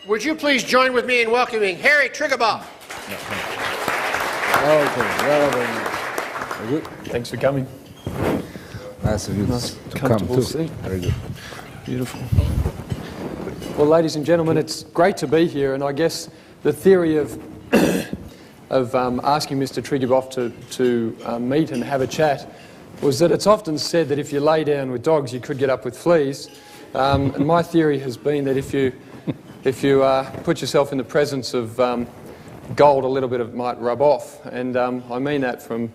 would you please join with me in welcoming Harry Triguboff? Very good. Thanks for coming. Nice of you to come too. Seat. Very good. Beautiful. Well, ladies and gentlemen, it's great to be here, and I guess the theory of asking Mr. Triguboff to meet and have a chat was that it's often said that if you lay down with dogs, you could get up with fleas. And my theory has been that if you put yourself in the presence of gold, a little bit of it might rub off. And I mean that from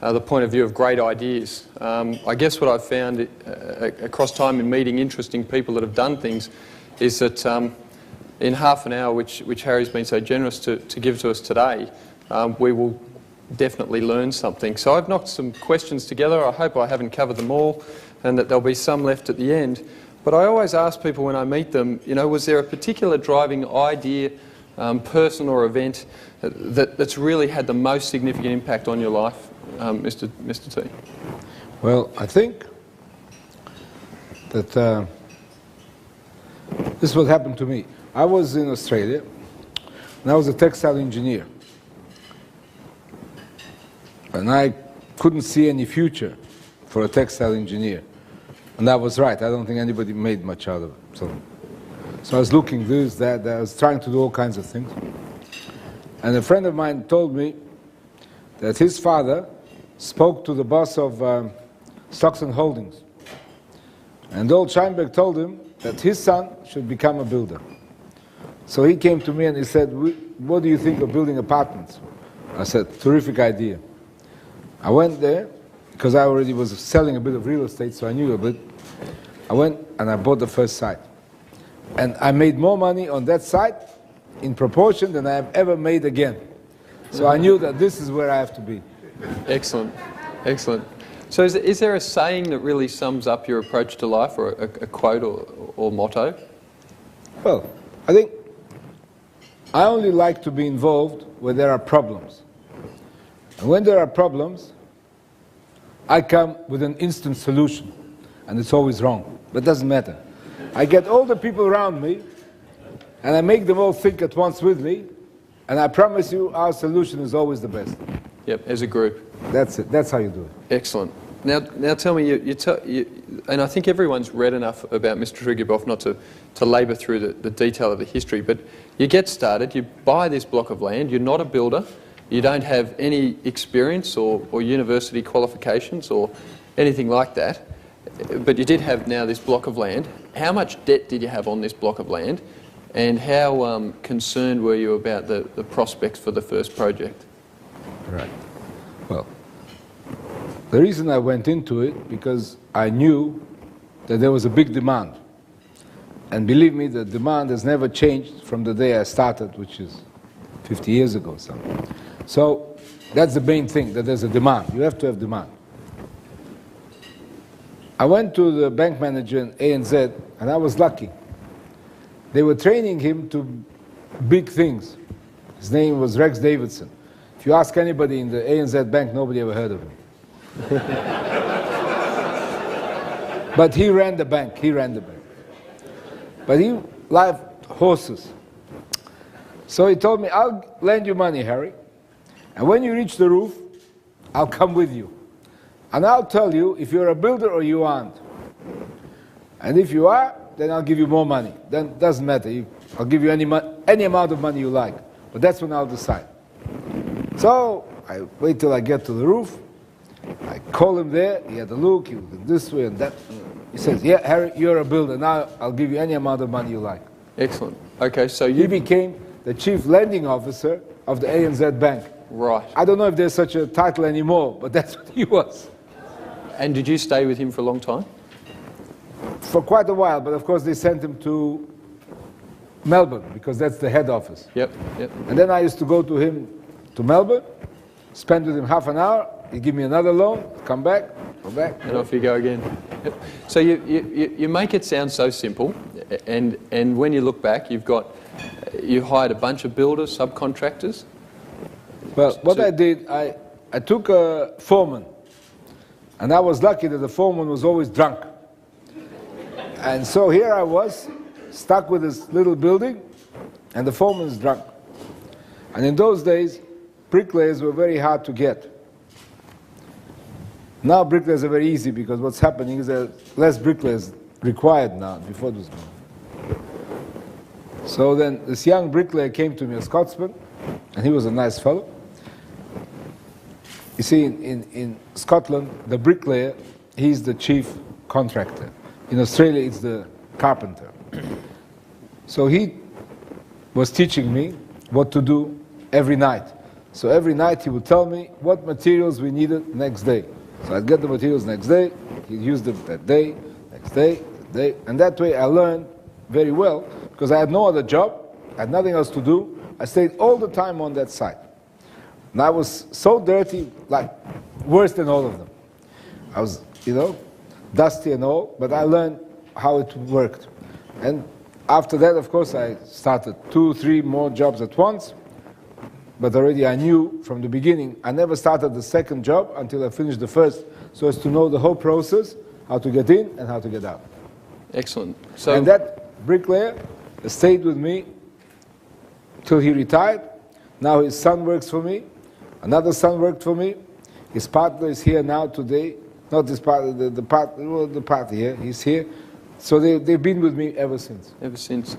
the point of view of great ideas. I guess what I've found across time in meeting interesting people that have done things is that in half an hour, which Harry's been so generous to give to us today, we will definitely learn something. So I've knocked some questions together. I hope I haven't covered them all and that there'll be some left at the end. But I always ask people when I meet them, you know, was there a particular driving idea, person or event that's really had the most significant impact on your life, Mr. T? Well, I think that this is what happened to me. I was in Australia, and I was a textile engineer. And I couldn't see any future for a textile engineer. And I was right. I don't think anybody made much out of it. So I was looking this, that, I was trying to do all kinds of things. And a friend of mine told me that his father spoke to the boss of Stocks and Holdings. And old Scheinberg told him that his son should become a builder. So he came to me and he said, what do you think of building apartments? I said, terrific idea. I went there, because I already was selling a bit of real estate, so I knew a bit. I went and I bought the first site. And I made more money on that site in proportion than I have ever made again. So I knew that this is where I have to be. Excellent, excellent. So is there a saying that really sums up your approach to life, or a quote or motto? Well, I think I only like to be involved where there are problems. And when there are problems, I come with an instant solution. And it's always wrong, but it doesn't matter. I get all the people around me, and I make them all think at once with me, and I promise you our solution is always the best. Yep, as a group. That's it. That's how you do it. Excellent. Now tell me, and I think everyone's read enough about Mr. Triguboff not to labour through the detail of the history, but you get started, you buy this block of land, you're not a builder, you don't have any experience or university qualifications or anything like that, but you did have now this block of land. How much debt did you have on this block of land, and how concerned were you about the prospects for the first project? Right. Well, the reason I went into it, because I knew that there was a big demand. And believe me, the demand has never changed from the day I started, which is 50 years ago or something. So that's the main thing, that there's a demand. You have to have demand. I went to the bank manager in ANZ, and I was lucky. They were training him to big things. His name was Rex Davidson. If you ask anybody in the ANZ bank, nobody ever heard of him. But he ran the bank. But he liked horses. So he told me, I'll lend you money, Harry. And when you reach the roof, I'll come with you. And I'll tell you if you're a builder or you aren't. And if you are, then I'll give you more money. Then it doesn't matter. I'll give you any amount of money you like. But that's when I'll decide. So I wait till I get to the roof. I call him there. He had a look. He looked this way and that. He says, yeah, Harry, you're a builder. Now I'll give you any amount of money you like. Excellent. Okay, so He became the chief lending officer of the ANZ Bank. Right. I don't know if there's such a title anymore, but that's what he was. And did you stay with him for a long time? For quite a while, but of course they sent him to Melbourne, because that's the head office. Yep. And then I used to go to him to Melbourne, spend with him half an hour, he'd give me another loan, come back, go back. And off you go again. Yep. So you make it sound so simple, and when you look back, you hired a bunch of builders, subcontractors. Well, what I did, I took a foreman, and I was lucky that the foreman was always drunk. And so here I was, stuck with this little building, and the foreman is drunk. And in those days, bricklayers were very hard to get. Now bricklayers are very easy because what's happening is there are less bricklayers required now. Before this gone. So then this young bricklayer came to me, a Scotsman, and he was a nice fellow. You see, in Scotland, the bricklayer, he's the chief contractor. In Australia, it's the carpenter. So he was teaching me what to do every night. So every night he would tell me what materials we needed next day. So I'd get the materials next day, he'd use them that day, next day, that day. And that way I learned very well because I had no other job, I had nothing else to do. I stayed all the time on that site. And I was so dirty, like worse than all of them. I was, dusty and all, but I learned how it worked. And after that, of course, I started 2, 3 more jobs at once. But already I knew from the beginning, I never started the second job until I finished the first, so as to know the whole process, how to get in and how to get out. Excellent. And that bricklayer stayed with me till he retired. Now his son works for me. Another son worked for me. His partner is here now today. Not his partner, the partner here. He's here. So they've been with me ever since. Ever since.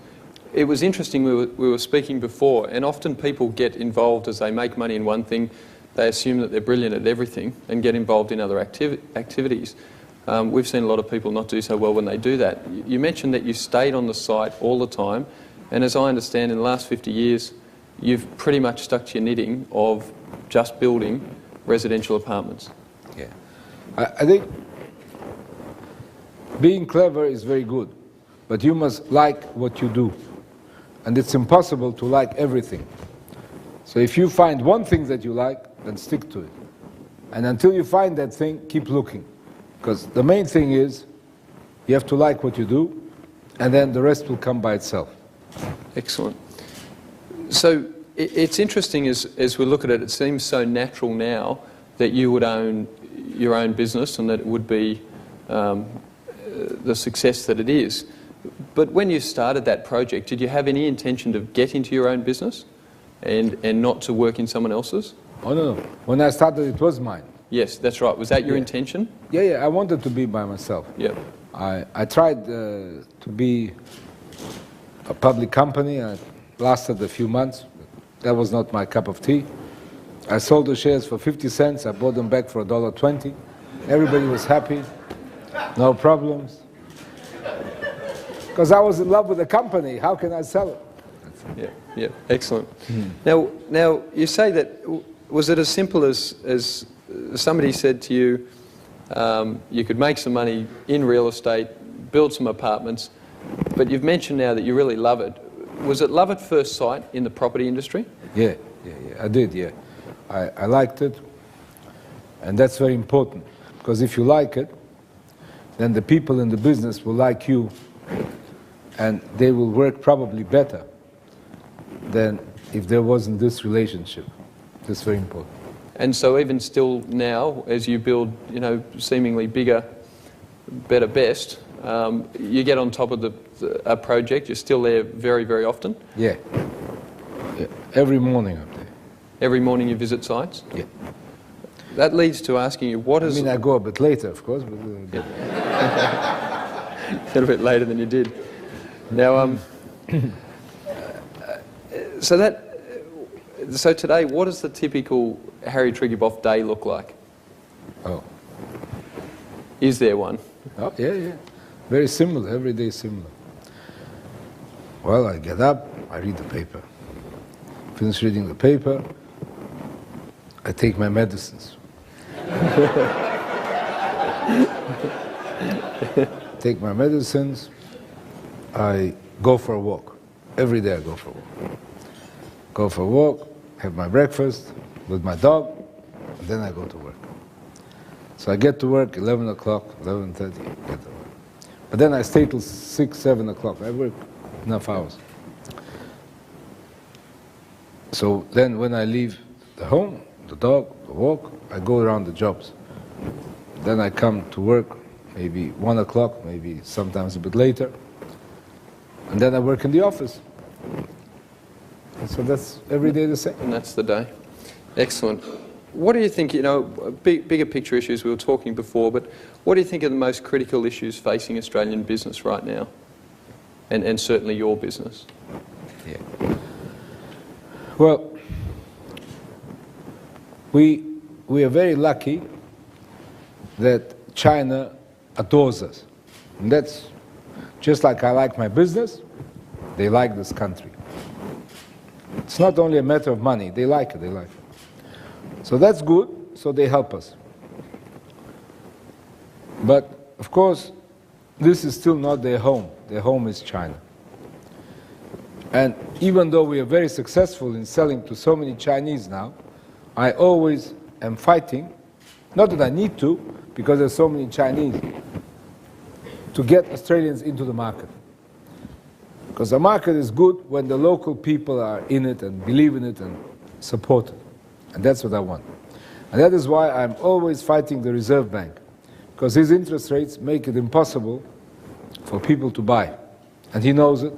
It was interesting, we were speaking before, and often people get involved as they make money in one thing. They assume that they're brilliant at everything and get involved in other activities. We've seen a lot of people not do so well when they do that. You mentioned that you stayed on the site all the time, and as I understand, in the last 50 years, you've pretty much stuck to your knitting of just building residential apartments. Yeah. I think being clever is very good, but you must like what you do. And it's impossible to like everything. So if you find one thing that you like, then stick to it. And until you find that thing, keep looking. Because the main thing is, you have to like what you do, and then the rest will come by itself. Excellent. So it's interesting as we look at it, it seems so natural now that you would own your own business and that it would be the success that it is. But when you started that project, did you have any intention to get into your own business and not to work in someone else's? Oh, no. When I started, it was mine. Yes, that's right. Was that your intention? Yeah, I wanted to be by myself. Yeah. I tried to be a public company. I lasted a few months. That was not my cup of tea. I sold the shares for 50 cents. I bought them back for $1.20. Everybody was happy. No problems. Because I was in love with the company. How can I sell it? Yeah, excellent. Now you say that, was it as simple as somebody said to you, you could make some money in real estate, build some apartments, but you've mentioned now that you really love it. Was it love at first sight in the property industry? Yeah, I did, yeah. I liked it, and that's very important, because if you like it, then the people in the business will like you, and they will work probably better than if there wasn't this relationship. That's very important. And so even still now, as you build, seemingly bigger, better, best, you get on top of a project, you're still there very, very often? Yeah. Every morning I'm there. Every morning you visit sites? Yeah. That leads to asking you, what is... I go a bit later, of course, but... a little bit later than you did. Now, so today, what does the typical Harry Triguboff day look like? Oh. Is there one? Oh, yeah. Very similar, every day similar. Well, I get up, I read the paper. Finish reading the paper, I take my medicines. Take my medicines, I go for a walk. Every day I go for a walk. Go for a walk, have my breakfast with my dog, and then I go to work. So I get to work 11 o'clock, 11:30, get to work. But then I stay till 6, 7 o'clock. I work enough hours. So then when I leave the home, the dog, the walk, I go around the jobs. Then I come to work, maybe 1 o'clock, maybe sometimes a bit later. And then I work in the office. So that's every day the same. And that's the day. Excellent. What do you think, you know, bigger picture issues, we were talking before, but what do you think are the most critical issues facing Australian business right now? And certainly your business? Yeah. Well, we are very lucky that China adores us. And that's just like I like my business, they like this country. It's not only a matter of money, they like it, they like it. So that's good, so they help us. But, of course, this is still not their home. Their home is China. And even though we are very successful in selling to so many Chinese now, I always am fighting, not that I need to, because there's so many Chinese, to get Australians into the market. Because the market is good when the local people are in it and believe in it and support it. And that's what I want. And that is why I'm always fighting the Reserve Bank, because his interest rates make it impossible for people to buy. And he knows it.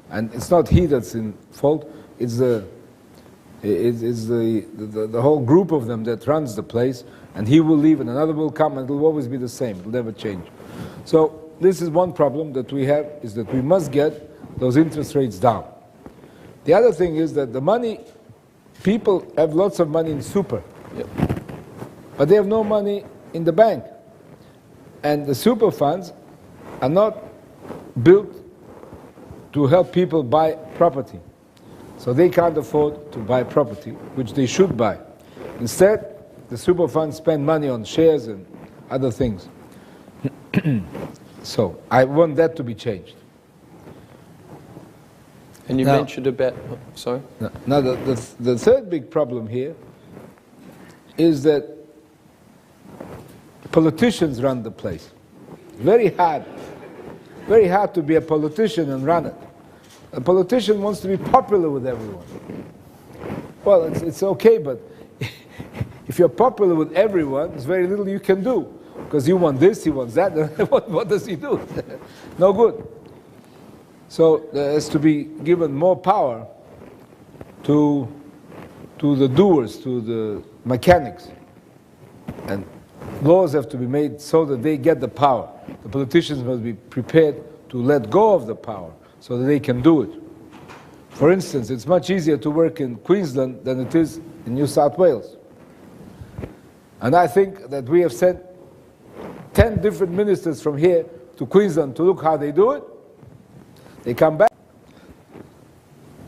And it's not he that's in fault, it's the whole group of them that runs the place, and he will leave and another will come, and it will always be the same, it will never change. So this is one problem that we have, is that we must get those interest rates down. The other thing is that the money, people have lots of money in super, but they have no money in the bank. And the super funds are not built to help people buy property. So they can't afford to buy property, which they should buy. Instead, the super funds spend money on shares and other things. So I want that to be changed. And you mentioned about, sorry? Now the third big problem here is that politicians run the place. Very hard to be a politician and run it. A politician wants to be popular with everyone. Well, it's okay, but if you're popular with everyone, there's very little you can do. Because you want this, he wants that, what does he do? No good. So there has to be given more power to the doers, to the mechanics. And laws have to be made so that they get the power. The politicians must be prepared to let go of the power so that they can do it. For instance, it's much easier to work in Queensland than it is in New South Wales. And I think that we have sent 10 different ministers from here to Queensland to look how they do it. They come back,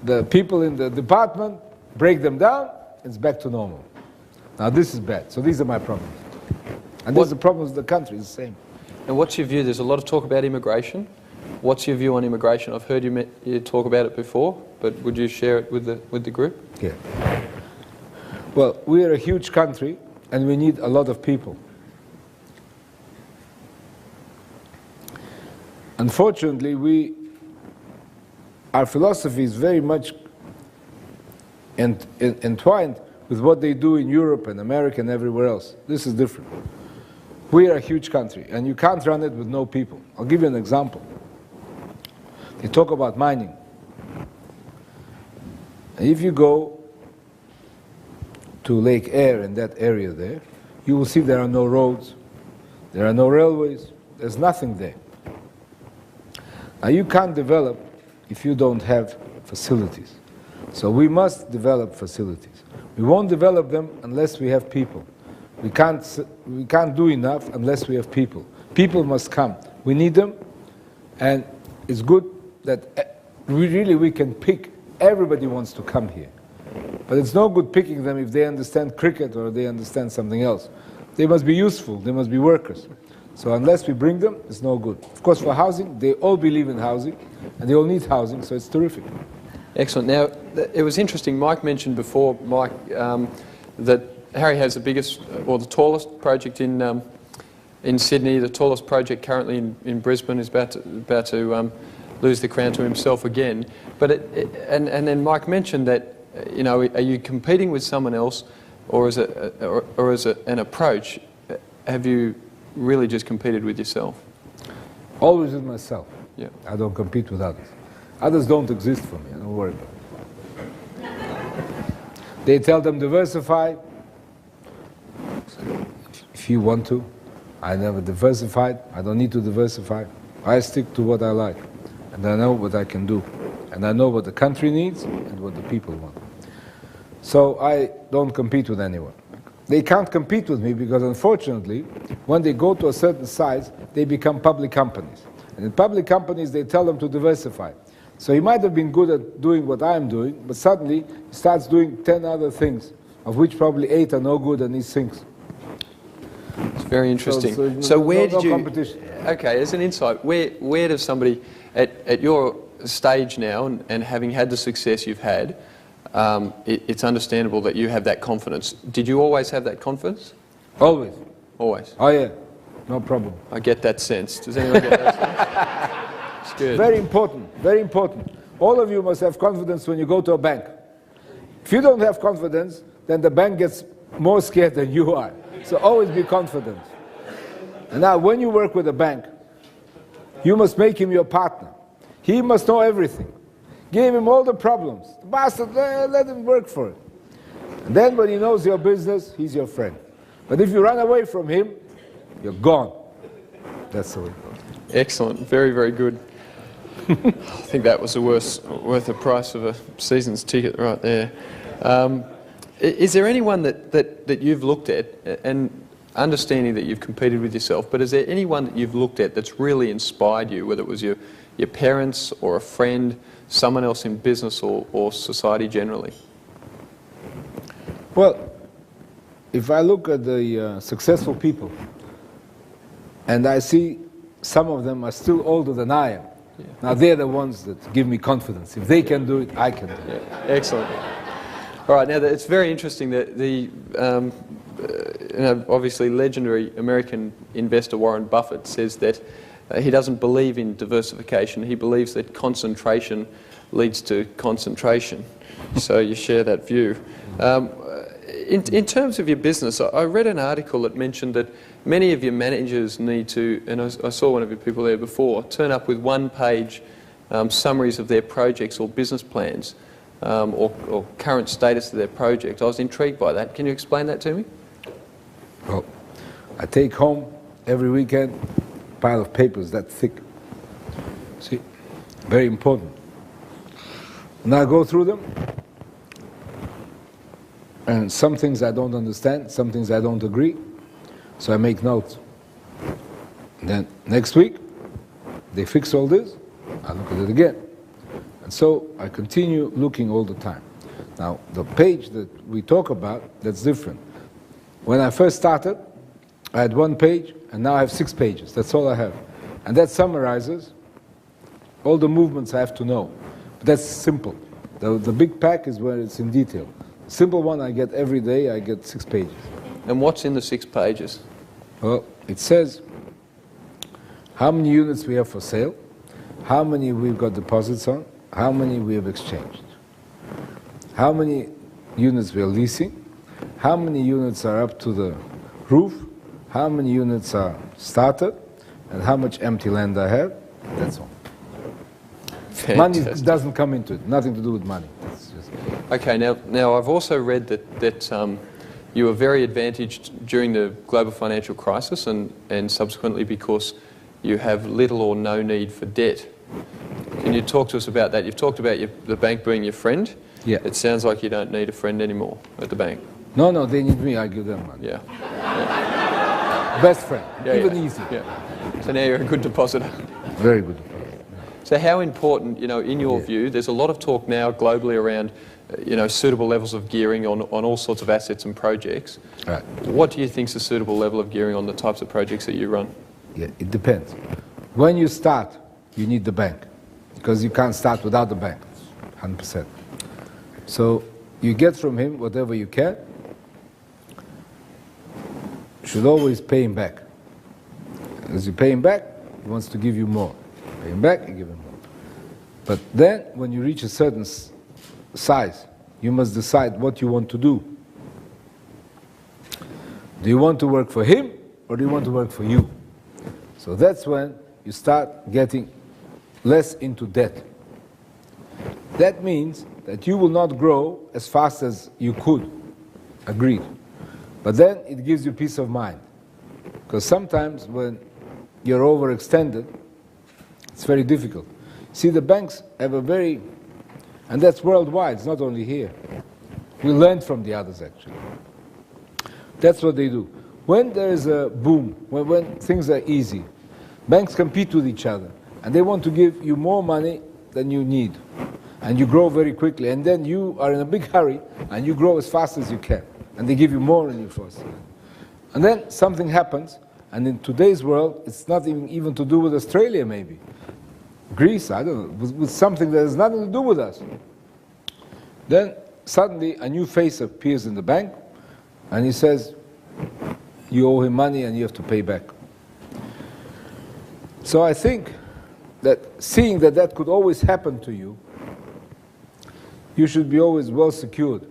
the people in the department break them down, it's back to normal. Now this is bad, so these are my problems. And these are the problems of the country, it's the same. And what's your view? There's a lot of talk about immigration. What's your view on immigration? I've heard you talk about it before, but would you share it with the group? Yeah. Well, we are a huge country, and we need a lot of people. Unfortunately, our philosophy is very much entwined with what they do in Europe and America and everywhere else. This is different. We are a huge country, and you can't run it with no people. I'll give you an example. They talk about mining. And if you go to Lake Eyre in that area there, you will see there are no roads, there are no railways, there's nothing there. Now you can't develop if you don't have facilities. So we must develop facilities. We won't develop them unless we have people. We can't do enough unless we have people. People must come. We need them, and it's good that we can pick. Everybody wants to come here. But it's no good picking them if they understand cricket or they understand something else. They must be useful. They must be workers. So unless we bring them, it's no good. Of course, for housing, they all believe in housing, and they all need housing, so it's terrific. Excellent. Now, it was interesting, Mike mentioned before, Mike, that Harry has the biggest, or the tallest project in Sydney. The tallest project currently in Brisbane is about to lose the crown to himself again. But and then Mike mentioned that, you know, are you competing with someone else, or is it an approach? Have you really just competed with yourself? Always with myself. Yeah. I don't compete with others. Others don't exist for me. I don't worry about it. They tell them diversify. If you want to. I never diversified. I don't need to diversify. I stick to what I like. And I know what I can do. And I know what the country needs and what the people want. So I don't compete with anyone. They can't compete with me because, unfortunately, when they go to a certain size, they become public companies. And in public companies, they tell them to diversify. So he might have been good at doing what I'm doing, but suddenly he starts doing 10 other things, of which probably 8 are no good and he sinks. It's very interesting. So where no did you... competition. Okay, as an insight, where does somebody, at your stage now, and having had the success you've had, it's understandable that you have that confidence. Did you always have that confidence? Always. Always? Oh yeah, no problem. I get that sense. Does anyone get that sense? It's good. Very important, very important. All of you must have confidence when you go to a bank. If you don't have confidence, then the bank gets more scared than you are. So always be confident. And now, when you work with a bank, you must make him your partner. He must know everything. Give him all the problems. The bastard, let him work for it. And then when he knows your business, he's your friend. But if you run away from him, you're gone. That's the way it goes. Excellent. Very, very good. I think that was worth the price of a season's ticket right there. Is there anyone that you've looked at, and understanding that you've competed with yourself, but is there anyone that you've looked at that's really inspired you, whether it was your parents or a friend, someone else in business or society generally? Well, if I look at the successful people, and I see some of them are still older than I am, now they're the ones that give me confidence. If they can do it, I can do it. Yeah. Excellent. All right, now it's very interesting that obviously legendary American investor Warren Buffett says that he doesn't believe in diversification. He believes that concentration leads to concentration. So you share that view. In terms of your business, I read an article that mentioned that many of your managers need to, and I saw one of your people there before, turn up with one-page summaries of their projects or business plans or current status of their project. I was intrigued by that. Can you explain that to me? Well, I take home every weekend a pile of papers that thick. See, very important. And I go through them, and some things I don't understand, some things I don't agree, so I make notes. And then next week, they fix all this, I look at it again. And so I continue looking all the time. Now, the page that we talk about, that's different. When I first started, I had 1 page, and now I have 6 pages. That's all I have. And that summarizes all the movements I have to know. But that's simple. The big pack is where it's in detail. The simple one I get every day, I get 6 pages. And what's in the 6 pages? Well, it says how many units we have for sale, how many we've got deposits on, how many we have exchanged, how many units we are leasing, how many units are up to the roof, how many units are started, and how much empty land I have. That's all. Fantastic. Money doesn't come into it. Nothing to do with money. It's just... Okay, now I've also read that you were very advantaged during the global financial crisis and subsequently because you have little or no need for debt. Can you talk to us about that? You've talked about the bank being your friend. Yeah. It sounds like you don't need a friend anymore at the bank. No, they need me. I give them money. Yeah. Best friend. Even easier. Yeah. So now you're a good depositor. Very good. So how important, in your view, there's a lot of talk now globally around, suitable levels of gearing on all sorts of assets and projects. Right. What do you think is a suitable level of gearing on the types of projects that you run? Yeah, it depends. When you start, you need the bank because you can't start without the bank, 100%. So you get from him whatever you can. You should always pay him back. As you pay him back, he wants to give you more. Pay him back, you give him more. But then, when you reach a certain size, you must decide what you want to do. Do you want to work for him, or do you want to work for you? So that's when you start getting less into debt. That means that you will not grow as fast as you could. Agreed. But then it gives you peace of mind. Because sometimes when you're overextended, it's very difficult. See, the banks have a very, and that's worldwide, it's not only here. We learned from the others, actually. That's what they do. When there is a boom, when things are easy, banks compete with each other, and they want to give you more money than you need. And you grow very quickly, and then you are in a big hurry, and you grow as fast as you can. And they give you more than you first. And then something happens, and in today's world, it's not even to do with Australia, maybe. Greece, I don't know, with something that has nothing to do with us. Then suddenly a new face appears in the bank, and he says, you owe him money and you have to pay back. So I think that seeing that that could always happen to you, you should be always well secured.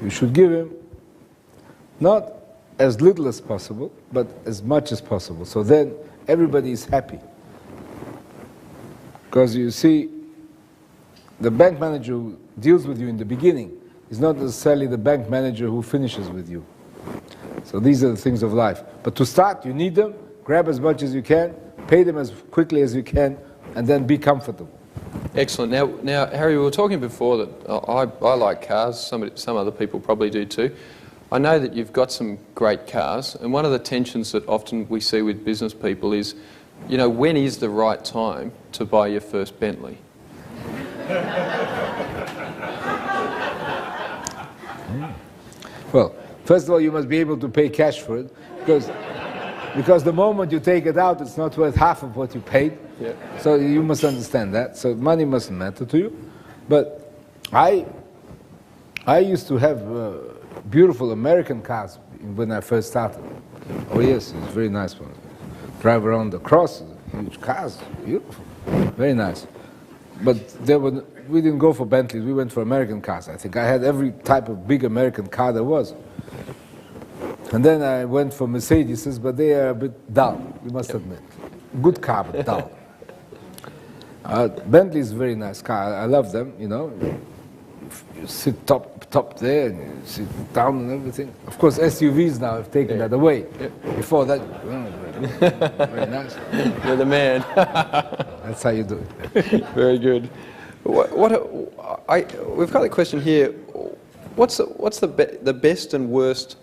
You should give him not as little as possible, but as much as possible. So then everybody is happy. Because you see, the bank manager who deals with you in the beginning is not necessarily the bank manager who finishes with you. So these are the things of life. But to start, you need them, grab as much as you can, pay them as quickly as you can, and then be comfortable. Excellent. Now, Harry, we were talking before that I like cars. Some other people probably do too. I know that you've got some great cars, and one of the tensions that often we see with business people is, you know, when is the right time to buy your first Bentley? Well, first of all, you must be able to pay cash for it, because the moment you take it out, it's not worth half of what you paid. Yeah. So you must understand that. So money mustn't matter to you. But I used to have beautiful American cars when I first started. Oh yes, it's very nice one. Drive around the cross, huge cars, beautiful, very nice. But we didn't go for Bentleys, we went for American cars. I think I had every type of big American car there was. And then I went for Mercedes, but they are a bit dull, you must admit. Good car, but dull. Bentley is a very nice car. I love them, you know. You sit top there, and you sit down and everything. Of course, SUVs now have taken that away. Before that, very nice. You're the man. That's how you do it. Very good. We've got a question here. What's the best and worst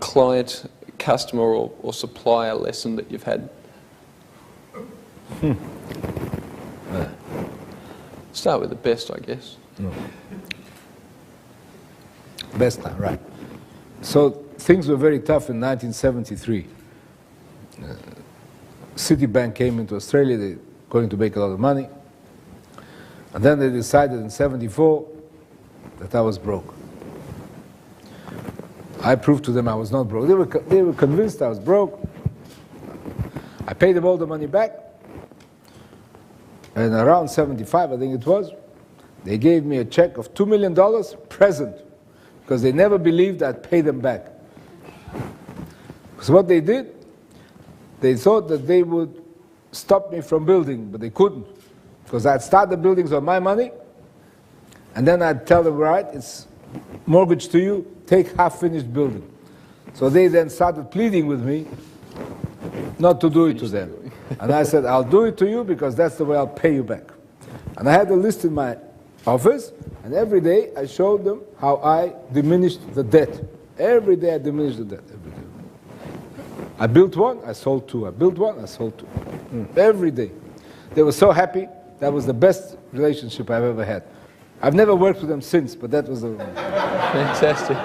client, customer, or supplier lesson that you've had? Start with the best, I guess. No. Best time, right. So things were very tough in 1973. Citibank came into Australia, they're going to make a lot of money. And then they decided in 74 that I was broke. I proved to them I was not broke. They were convinced I was broke. I paid them all the money back. And around 75, I think it was, they gave me a check of $2 million present, because they never believed I'd pay them back. So what they did, they thought that they would stop me from building, but they couldn't, because I'd start the buildings on my money, and then I'd tell them, right, it's mortgage to you, take half-finished building. So they then started pleading with me not to do it to them. And I said, I'll do it to you because that's the way I'll pay you back. And I had a list in my office, and every day I showed them how I diminished the debt. Every day I diminished the debt. Every day. I built one, I sold two. I built one, I sold two. Every day. They were so happy. That was the best relationship I've ever had. I've never worked with them since, but that was the... Fantastic.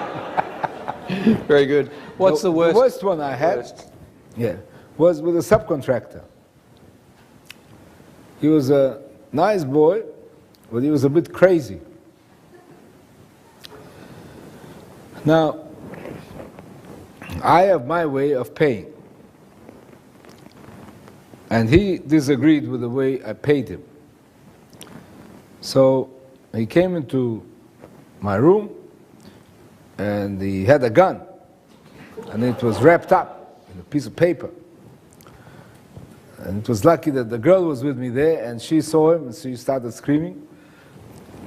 Very good. What's the worst? The worst one I had, was with a subcontractor. He was a nice boy, but he was a bit crazy. Now, I have my way of paying. And he disagreed with the way I paid him. So he came into my room and he had a gun. And it was wrapped up in a piece of paper. And it was lucky that the girl was with me there, and she saw him and she started screaming.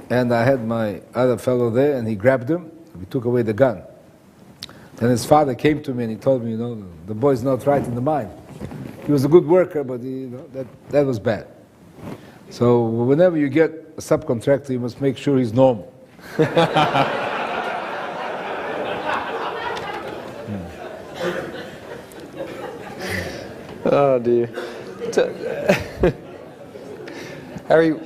and I had my other fellow there, and he grabbed him. We took away the gun. Then his father came to me and he told me, you know, the boy's not right in the mind. He was a good worker, but you know, that was bad. So whenever you get a subcontractor, you must make sure he's normal. Oh dear. Harry,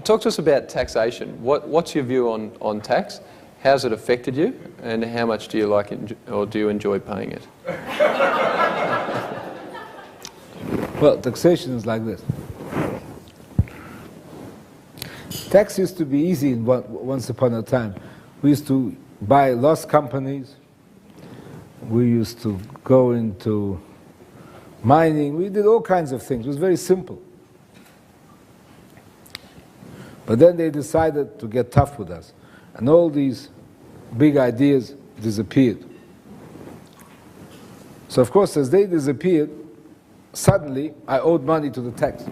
talk to us about taxation. What's your view on tax? How's it affected you, and how much do you like it, or do you enjoy paying it? Well, taxation is like this. Tax used to be easy once upon a time. We used to buy lost companies. We used to go into mining. We did all kinds of things. It was very simple. But then they decided to get tough with us. And all these big ideas disappeared. So of course, as they disappeared, suddenly I owed money to the tax.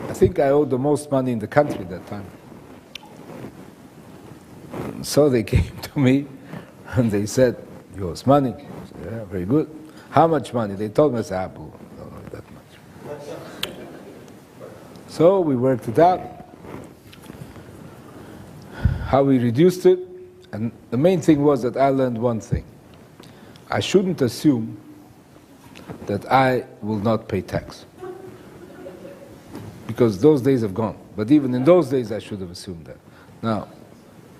I think I owed the most money in the country at that time. So they came to me and they said, you owe us money. I said, yeah, very good. How much money? They told me, I said, not that much. So we worked it out, how we reduced it, and the main thing was that I learned one thing. I shouldn't assume that I will not pay tax, because those days have gone. But even in those days, I should have assumed that. Now,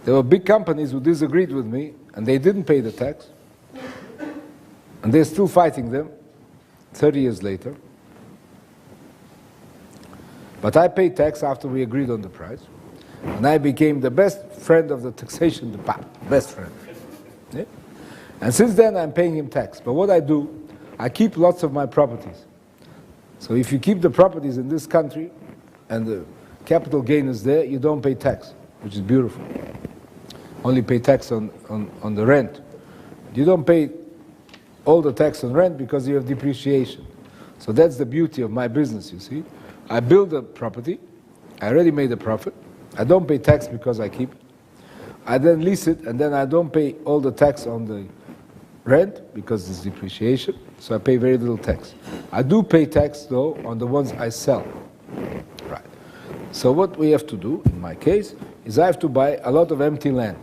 there were big companies who disagreed with me, and they didn't pay the tax, and they're still fighting them 30 years later. But I paid tax after we agreed on the price, and I became the best friend of the taxation department, best friend. Yeah? And since then, I'm paying him tax. But what I do, I keep lots of my properties. So if you keep the properties in this country, and the capital gain is there, you don't pay tax, which is beautiful. Only pay tax on the rent. You don't pay all the tax on rent because you have depreciation. So that's the beauty of my business, you see. I build a property, I already made a profit, I don't pay tax because I keep it. I then lease it, and then I don't pay all the tax on the rent because there's depreciation, so I pay very little tax. I do pay tax, though, on the ones I sell. Right. So what we have to do, in my case, is I have to buy a lot of empty land,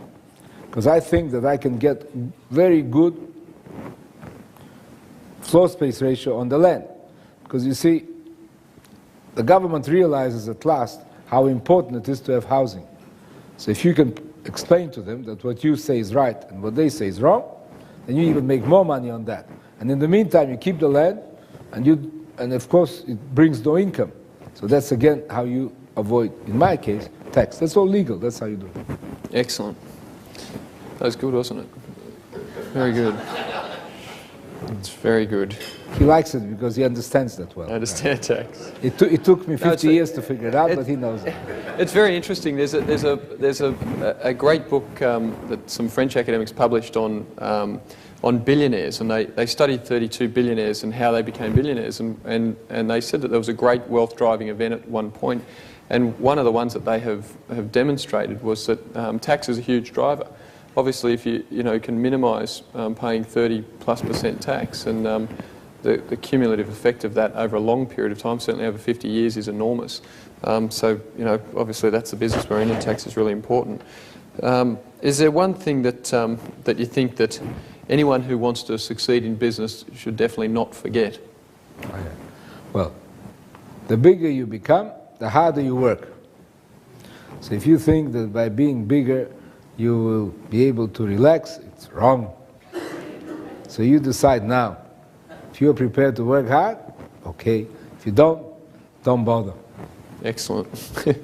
because I think that I can get very good floor space ratio on the land. Because you see, the government realizes at last how important it is to have housing. So if you can explain to them that what you say is right and what they say is wrong, then you even make more money on that. And in the meantime, you keep the land, and of course, it brings no income. So that's again how you avoid, in my case, tax. That's all legal. That's how you do it. Excellent. That was good, wasn't it? Very good. It's very good. He likes it because he understands that well. I understand tax. It took me 50 years to figure it out, but he knows it. It's very interesting. There's a great book that some French academics published on billionaires, and they studied 32 billionaires and how they became billionaires, and they said that there was a great wealth driving event at one point, and one of the ones that they have demonstrated was that tax is a huge driver. Obviously, if you can minimise paying 30+% tax, and the cumulative effect of that over a long period of time, certainly over 50 years, is enormous. So obviously that's the business we're in, and tax is really important. Is there one thing that that you think that anyone who wants to succeed in business should definitely not forget? Well, the bigger you become, the harder you work. So if you think that by being bigger you will be able to relax, it's wrong. So you decide now. If you're prepared to work hard, okay. If you don't bother. Excellent. Do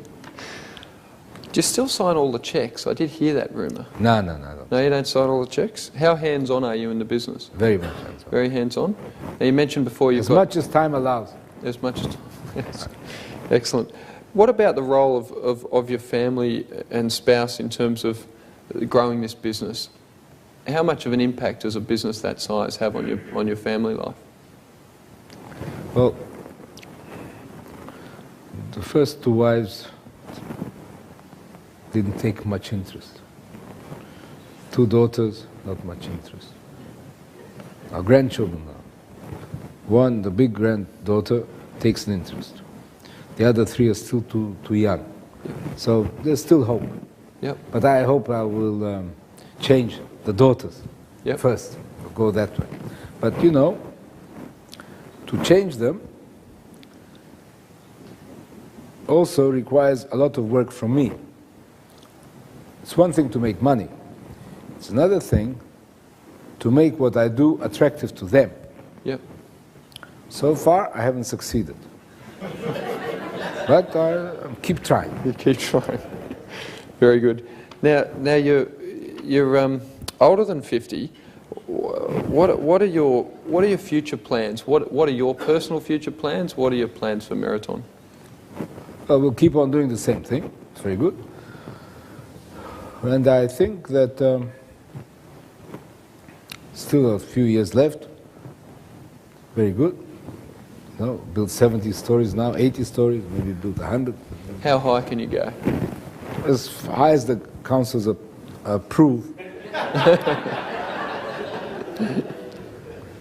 you still sign all the checks? I did hear that rumour. No. No, you don't sign all the checks? How hands-on are you in the business? Very much hands-on. Very hands-on? Now, you mentioned before you've got... As much as time allows. As much as time, yes. Excellent. What about the role of your family and spouse in terms of growing this business? How much of an impact does a business that size have on your family life? Well, the first two wives, didn't take much interest. 2 daughters, not much interest. Our grandchildren now. One, the big granddaughter, takes an interest. The other 3 are still too young. So there's still hope. Yep. But I hope I will change the daughters Yep. first, go that way. But you know, to change them also requires a lot of work from me. It's one thing to make money. It's another thing to make what I do attractive to them. Yep. So far, I haven't succeeded. But I keep trying. You keep trying. Very good. Now you're older than 50. What are your future plans? What are your personal future plans? What are your plans for Meriton? We'll keep on doing the same thing. It's very good. And I think that still a few years left. Very good. No, build 70 stories now, 80 stories, maybe build 100. How high can you go? As high as the councils approve.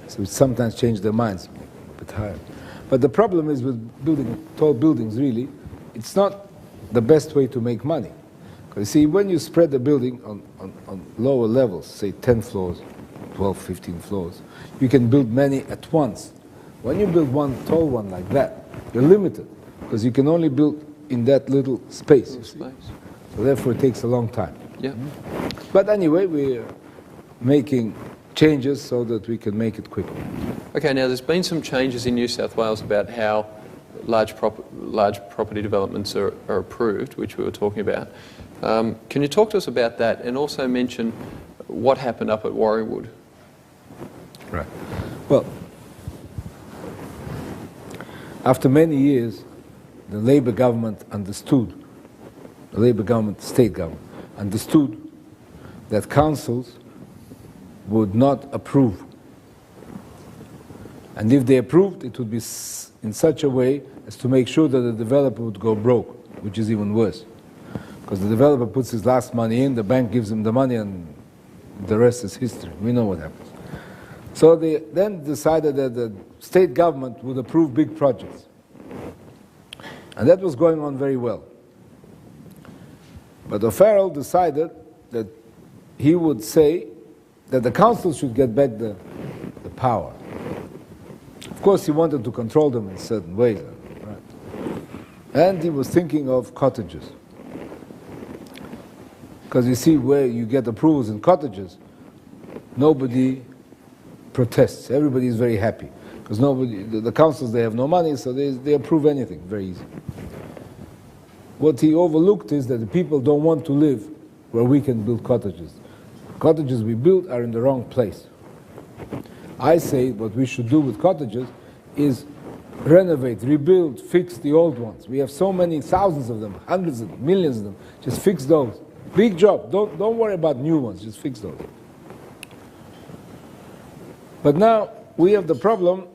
So we sometimes change their minds a bit higher. But the problem is with building tall buildings, really, it's not the best way to make money. Because you see, when you spread the building on lower levels, say 10 floors, 12, 15 floors, you can build many at once. When you build one tall one like that, you're limited, because you can only build in that little space. So therefore it takes a long time. Yeah. But anyway, we're making changes so that we can make it quicker. Okay, now there's been some changes in New South Wales about how large property developments are approved, which we were talking about. Can you talk to us about that and also mention what happened up at Warriewood? Right. Well, after many years, the Labour government understood, the Labour government, the state government, understood that councils would not approve. And if they approved, it would be in such a way as to make sure that the developer would go broke, which is even worse. Because the developer puts his last money in, the bank gives him the money, and the rest is history. We know what happens. So they then decided that the state government would approve big projects. And that was going on very well. But O'Farrell decided that he would say that the council should get back the power. Of course, he wanted to control them in certain ways. Right? And he was thinking of cottages. Because you see, where you get approvals in cottages, nobody protests. Everybody is very happy. Because the councils, they have no money, so they approve anything very easy. What he overlooked is that the people don't want to live where we can build cottages. Cottages we build are in the wrong place. I say what we should do with cottages is renovate, rebuild, fix the old ones. We have so many thousands of them, hundreds of them, millions of them. Just fix those. Big job. Don't worry about new ones. Just fix those. But now we have the problem,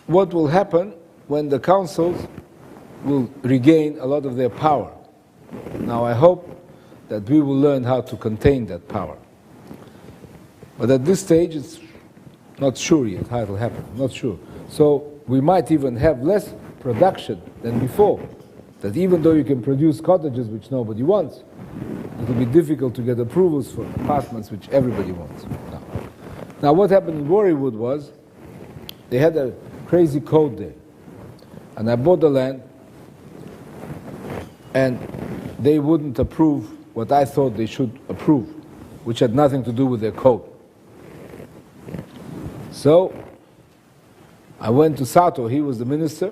what will happen when the councils will regain a lot of their power. Now I hope that we will learn how to contain that power. But at this stage it's not sure yet how it will happen, not sure. So we might even have less production than before. That even though you can produce cottages which nobody wants, it will be difficult to get approvals for apartments which everybody wants. Now what happened in Warriewood was, they had a crazy code there. And I bought the land, and they wouldn't approve what I thought they should approve, which had nothing to do with their code. So I went to Sato, he was the minister,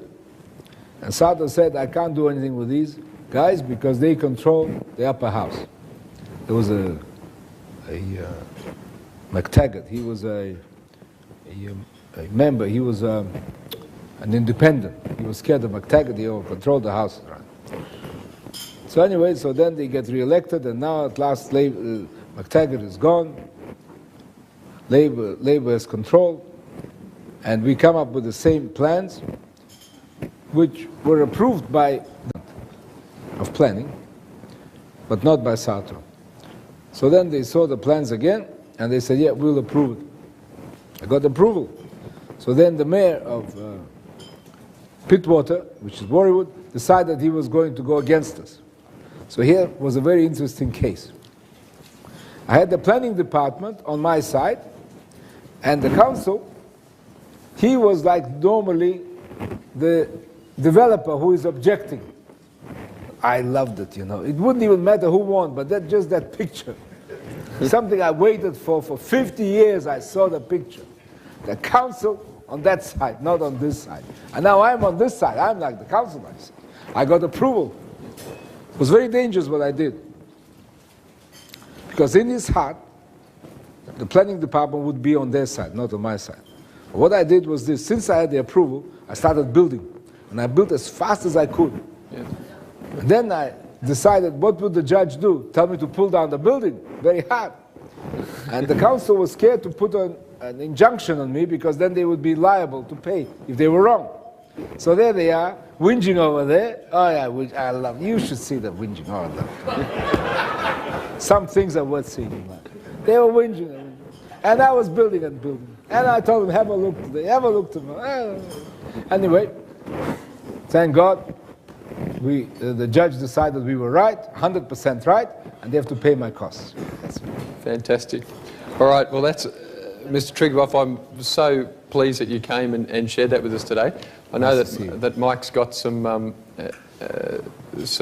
and Sato said, I can't do anything with these guys because they control the upper house. There was a McTaggart, he was a member, he was an independent. He was scared of McTaggart, he controlled the house. So anyway, so then they get re-elected, and now at last McTaggart is gone, Labour has control, and we come up with the same plans, which were approved by of planning, but not by Sartor. So then they saw the plans again, and they said, yeah, we'll approve it. I got approval. So then the mayor of Pittwater, which is Warriewood, decided he was going to go against us. So here was a very interesting case. I had the planning department on my side, and the council, he was like normally the developer who is objecting. I loved it, you know. It wouldn't even matter who won, but just that picture. Something I waited for 50 years, I saw the picture. The council on that side, not on this side. And now I'm on this side. I'm like the council. I got approval. It was very dangerous what I did. Because in his heart, the planning department would be on their side, not on my side. But what I did was this. Since I had the approval, I started building. And I built as fast as I could. Yes. And then I decided, what would the judge do? Tell me to pull down the building very hard. And the council was scared to put an injunction on me because then they would be liable to pay if they were wrong. So there they are, whinging over there. Oh yeah, I love, you should see them whinging. Oh, I love. Some things are worth seeing. They were whinging. And I was building and building. And I told them, have a look today, have a look tomorrow. Anyway, thank God, the judge decided we were right, 100% right, and they have to pay my costs. Fantastic. All right, well, that's, Mr. Triguboff, I'm so pleased that you came and shared that with us today. I know that Mike's got some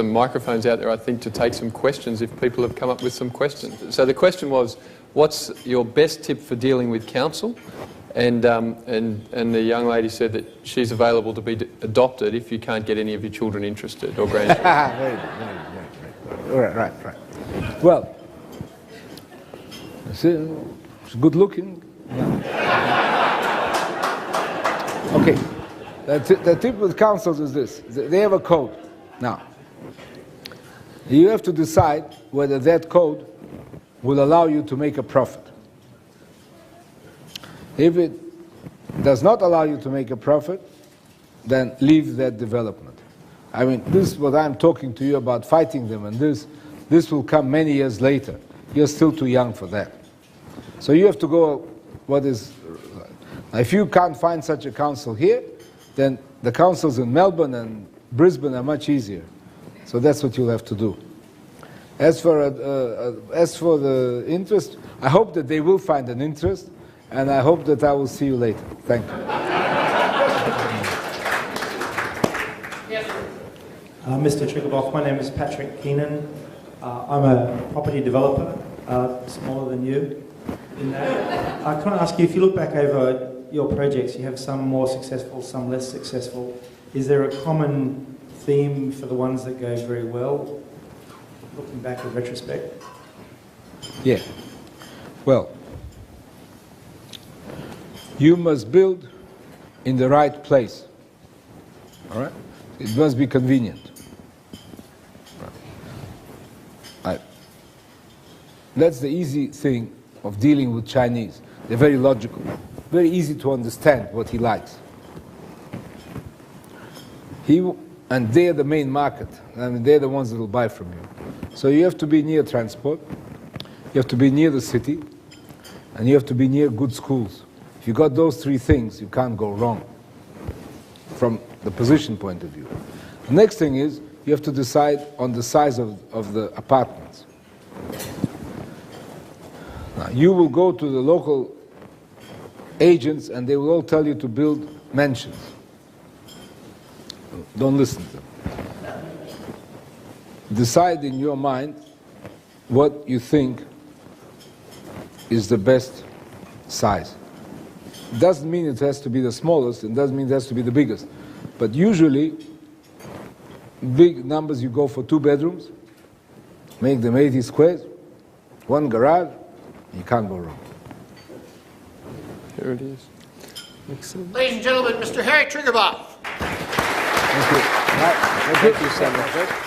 microphones out there, I think, to take some questions if people have come up with some questions. So the question was, what's your best tip for dealing with counsel? And the young lady said that she's available to be adopted if you can't get any of your children interested or grandchildren. Very good, very good. Right. Well, see, she's good looking. Yeah. Okay, the tip with counsels is this. They have a code. Now, you have to decide whether that code will allow you to make a profit. If it does not allow you to make a profit, then leave that development. I mean, this is what I'm talking to you about, fighting them, and this will come many years later. You're still too young for that. So you have to go what is... If you can't find such a council here, then the councils in Melbourne and Brisbane are much easier. So that's what you'll have to do. As for the interest, I hope that they will find an interest, and I hope that I will see you later. Thank you. Mr. Triguboff, my name is Patrick Keenan. I'm a property developer, smaller than you. In that, I can ask you, if you look back over your projects, you have some more successful, some less successful. Is there a common theme for the ones that go very well, looking back in retrospect? Yeah. Well, you must build in the right place. All right? It must be convenient. Right. That's the easy thing of dealing with Chinese. They're very logical. Very easy to understand what he likes. And they're the main market. I mean, they're the ones that will buy from you. So you have to be near transport. You have to be near the city. And you have to be near good schools. If you got those three things, you can't go wrong from the position point of view. The next thing is you have to decide on the size of the apartments. Now, you will go to the local agents and they will all tell you to build mansions. Don't listen to them. Decide in your mind what you think is the best size. It doesn't mean it has to be the smallest, it doesn't mean it has to be the biggest. But usually, big numbers, you go for 2 bedrooms, make them 80 squares, 1 garage, you can't go wrong. Here it is. Excellent. Ladies and gentlemen, Mr. Harry Triguboff. Thank you. Right. Thank you so much.